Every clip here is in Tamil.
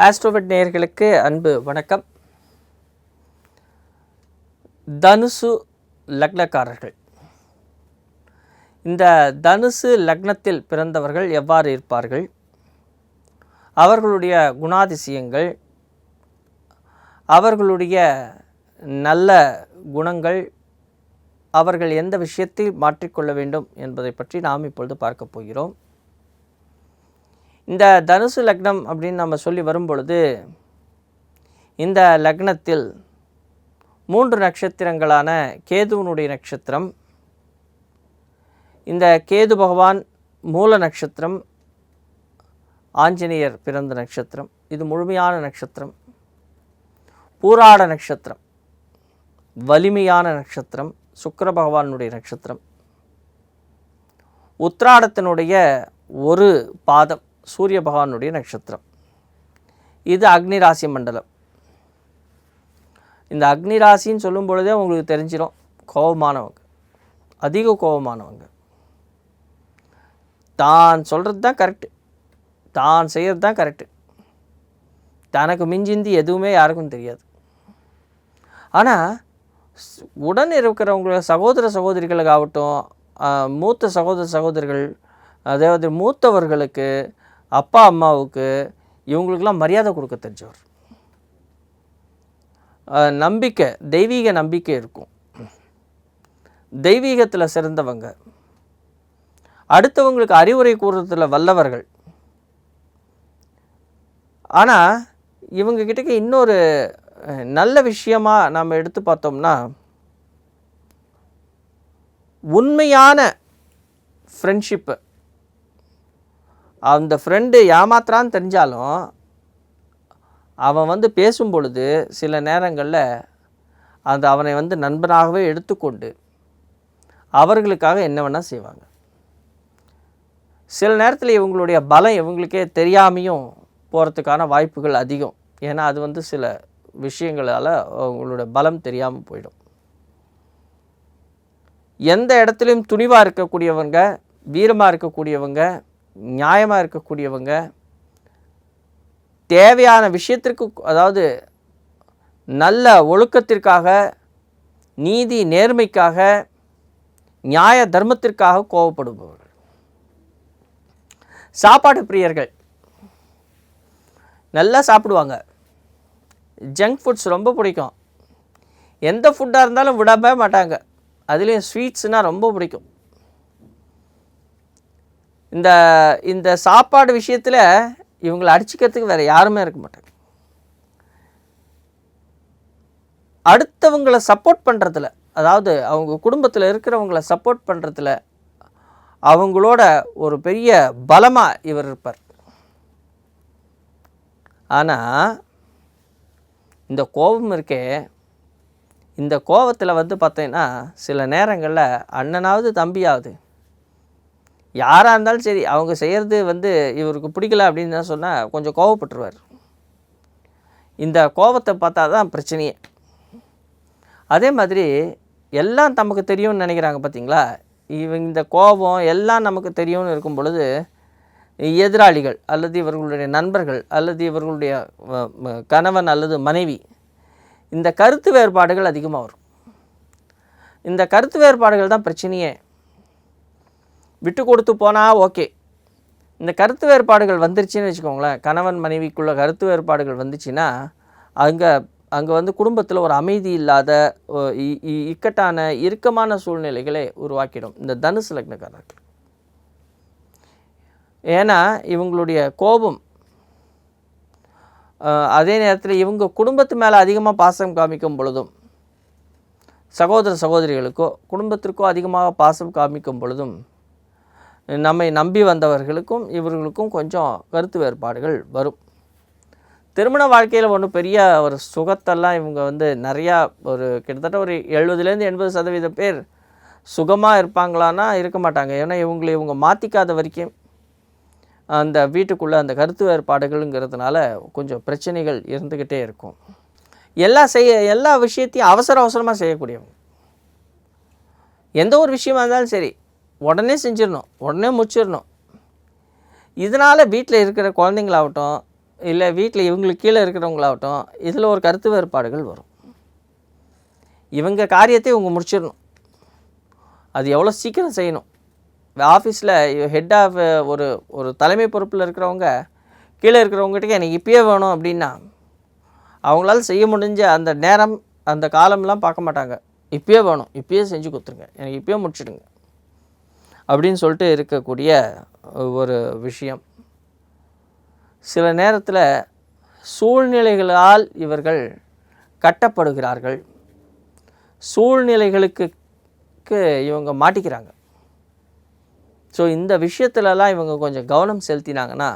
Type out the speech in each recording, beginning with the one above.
ஆஸ்ட்ரோவெட் நேயர்களுக்கு அன்பு வணக்கம். தனுசு லக்னக்காரர்கள், இந்த தனுசு லக்னத்தில் பிறந்தவர்கள் எவ்வாறு இருப்பார்கள், அவர்களுடைய குணாதிசயங்கள், அவர்களுடைய நல்ல குணங்கள், அவர்கள் எந்த விஷயத்தில் மாற்றிக்கொள்ள வேண்டும் என்பதை பற்றி நாம் இப்பொழுது பார்க்க போகிறோம். இந்த தனுசு லக்னம் அப்படின்னு நம்ம சொல்லி வரும்பொழுது, இந்த லக்னத்தில் 3 நட்சத்திரங்களான கேதுவனுடைய நட்சத்திரம், இந்த கேது பகவான் மூல நட்சத்திரம், ஆஞ்சநேயர் பிறந்த நட்சத்திரம், இது முழுமையான நட்சத்திரம். பூராட நட்சத்திரம் வலிமையான நட்சத்திரம், சுக்கிர பகவானுடைய நட்சத்திரம். உத்திராடத்தினுடைய ஒரு பாதம் சூரிய பகவானுடைய நட்சத்திரம். இது அக்னி ராசி மண்டலம். இந்த அக்னி ராசின்னு சொல்லும் பொழுதே உங்களுக்கு தெரிஞ்சிடும், கோபமானவங்க, அதிக கோபமானவங்க. தான் சொல்கிறது தான் கரெக்டு, தான் செய்கிறது தான் கரெக்டு, தனக்கு மிஞ்சிந்தி எதுவுமே யாருக்கும் தெரியாது. ஆனால் உடன் இருக்கிறவங்க சகோதர சகோதரிகளுக்காகட்டும், மூத்த சகோதர சகோதரிகள், அதாவது மூத்தவர்களுக்கு, அப்பா அம்மாவுக்கு, இவங்களுக்கெல்லாம் மரியாதை கொடுக்க தெரிஞ்சவர். நம்பிக்கை, தெய்வீக நம்பிக்கை இருக்கும், தெய்வீகத்தில் சிறந்தவங்க, அடுத்தவங்களுக்கு அறிவுரை கூறுறதுல வல்லவர்கள். ஆனால் இவங்ககிட்டக்கு இன்னொரு நல்ல விஷயமாக நாம் எடுத்து பார்த்தோம்னா, உண்மையான ஃப்ரெண்ட்ஷிப்பு. அந்த ஃப்ரெண்டு ஏமாத்துறான்னு தெரிஞ்சாலும் அவன் பேசும் பொழுது சில நேரங்களில் அவனை நண்பனாகவே எடுத்துக்கொண்டு அவர்களுக்காக என்ன வேணால் செய்வாங்க. சில நேரத்தில் இவங்களுடைய பலம் இவங்களுக்கே தெரியாமையும் போகிறதுக்கான வாய்ப்புகள் அதிகம். ஏன்னா அது சில விஷயங்களால் அவங்களோட பலம் தெரியாமல் போயிடும். எந்த இடத்துலையும் துணிவாக இருக்கக்கூடியவங்க, வீரமாக இருக்கக்கூடியவங்க, நியாயமாக இருக்கக்கூடியவங்க, தேவையான விஷயத்திற்கு, அதாவது நல்ல ஒழுக்கத்திற்காக, நீதி நேர்மைக்காக, நியாய தர்மத்திற்காக கோபப்படுபவர்கள். சாப்பாடு பிரியர்கள், நல்லா சாப்பிடுவாங்க, ஜங்க் ஃபுட்ஸ் ரொம்ப பிடிக்கும். எந்த ஃபுட்டாக இருந்தாலும் விடவே மாட்டாங்க. அதுலேயும் ஸ்வீட்ஸ்னால் ரொம்ப பிடிக்கும். இந்த சாப்பாடு விஷயத்தில் இவங்களை அடிச்சுக்கிறதுக்கு வேறு யாருமே இருக்க மாட்டாங்க. அடுத்தவங்களை சப்போர்ட் பண்ணுறதுல, அதாவது அவங்க குடும்பத்தில் இருக்கிறவங்கள சப்போர்ட் பண்ணுறதுல அவங்களோட ஒரு பெரிய பலமாக இவர் இருப்பார். ஆனால் இந்த கோபம் இருக்கே, இந்த கோபத்தில் பார்த்தீங்கன்னா சில நேரங்களில் அண்ணனாவது தம்பியாவது யாராக இருந்தாலும் சரி, அவங்க செய்கிறது இவருக்கு பிடிக்கல அப்படின்னு தான் சொன்னால் கொஞ்சம் கோபப்பட்டுருவார். இந்த கோபத்தை பார்த்தா தான் பிரச்சனையே. அதே மாதிரி எல்லாம் நமக்கு தெரியும்னு நினைக்கிறாங்க பார்த்தீங்களா. இந்த கோபம் எல்லாம் நமக்கு தெரியும்னு இருக்கும் பொழுது எதிராளிகள் அல்லது இவர்களுடைய நண்பர்கள் அல்லது இவர்களுடைய கணவன் அல்லது மனைவி, இந்த கருத்து வேறுபாடுகள் அதிகமாக வரும். இந்த கருத்து வேறுபாடுகள் தான் பிரச்சனையே. விட்டு கொடுத்து போனால் ஓகே. இந்த கருத்து வேறுபாடுகள் வந்துருச்சுன்னு வச்சுக்கோங்களேன், கணவன் மனைவிக்குள்ள கருத்து வேறுபாடுகள் வந்துச்சுன்னா அங்கே குடும்பத்தில் ஒரு அமைதி இல்லாத இக்கட்டான இறுக்கமான சூழ்நிலைகளை உருவாக்கிடும் இந்த தனுசு லக்னக்காரர்கள். ஏன்னா இவங்களுடைய கோபம், அதே நேரத்தில் இவங்க குடும்பத்து மேலே அதிகமாக பாசம் காமிக்கும் பொழுதும், சகோதர சகோதரிகளுக்கோ குடும்பத்திற்கோ அதிகமாக பாசம் காமிக்கும் பொழுதும், நம்மை நம்பி வந்தவர்களுக்கும் இவர்களுக்கும் கொஞ்சம் கருத்து வேறுபாடுகள் வரும். திருமண வாழ்க்கையில் ஒன்றும் பெரிய ஒரு சுகத்தெல்லாம் இவங்க நிறையா ஒரு கிட்டத்தட்ட ஒரு 70-80% பேர் சுகமாக இருப்பாங்களான்னா இருக்க மாட்டாங்க. ஏன்னா இவங்க மாற்றிக்காத வரைக்கும் அந்த வீட்டுக்குள்ளே அந்த கருத்து வேறுபாடுகள்ங்கிறதுனால கொஞ்சம் பிரச்சனைகள் இருந்துக்கிட்டே இருக்கும். எல்லா விஷயத்தையும் அவசரமாக செய்யக்கூடியவங்க. எந்த ஒரு விஷயமா இருந்தாலும் சரி உடனே செஞ்சிடணும், உடனே முடிச்சிடணும். இதனால் வீட்டில் இருக்கிற குழந்தைங்களாகட்டும், இல்லை வீட்டில் இவங்களுக்கு கீழே இருக்கிறவங்களாகட்டும், இதில் ஒரு கருத்து வேறுபாடுகள் வரும். இவங்க காரியத்தை இவங்க முடிச்சிடணும். அது எவ்வளோ சீக்கிரம் செய்யணும். ஆஃபீஸில் ஹெட் ஆஃப் ஒரு தலைமை பொறுப்பில் இருக்கிறவங்க கீழே இருக்கிறவங்ககிட்ட எனக்கு இப்பயே வேணும் அப்படின்னா அவங்களால செய்ய முடிஞ்ச அந்த நேரம் அந்த காலம்லாம் பார்க்க மாட்டாங்க. இப்பயே வேணும், இப்பயே செஞ்சு கொடுத்துருங்க, எனக்கு இப்பயே முடிச்சிடுங்க அப்படின்னு சொல்லிட்டு இருக்கக்கூடிய ஒரு விஷயம். சில நேரத்தில் சூழ்நிலைகளால் இவர்கள் கட்டப்படுகிறார்கள். சூழ்நிலைகளுக்கு இவங்க மாட்டிக்கிறாங்க. ஸோ இந்த விஷயத்துலலாம் இவங்க கொஞ்சம் கவனம் செலுத்தினாங்கன்னா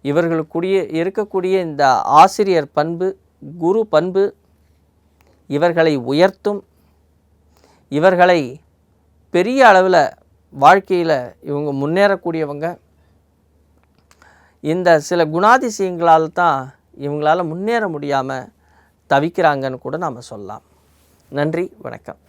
இவர்களுக்குரிய இருக்கக்கூடிய இந்த ஆசிரியர் பண்பு, குரு பண்பு இவர்களை உயர்த்தும். இவர்களை பெரிய அளவில் வாழ்க்கையில் இவங்க முன்னேறக்கூடியவங்க. இந்த சில குணாதிசயங்களால் தான் இவங்களால் முன்னேற முடியாமல் தவிக்கிறாங்கன்னு கூட நாம் சொல்லலாம். நன்றி, வணக்கம்.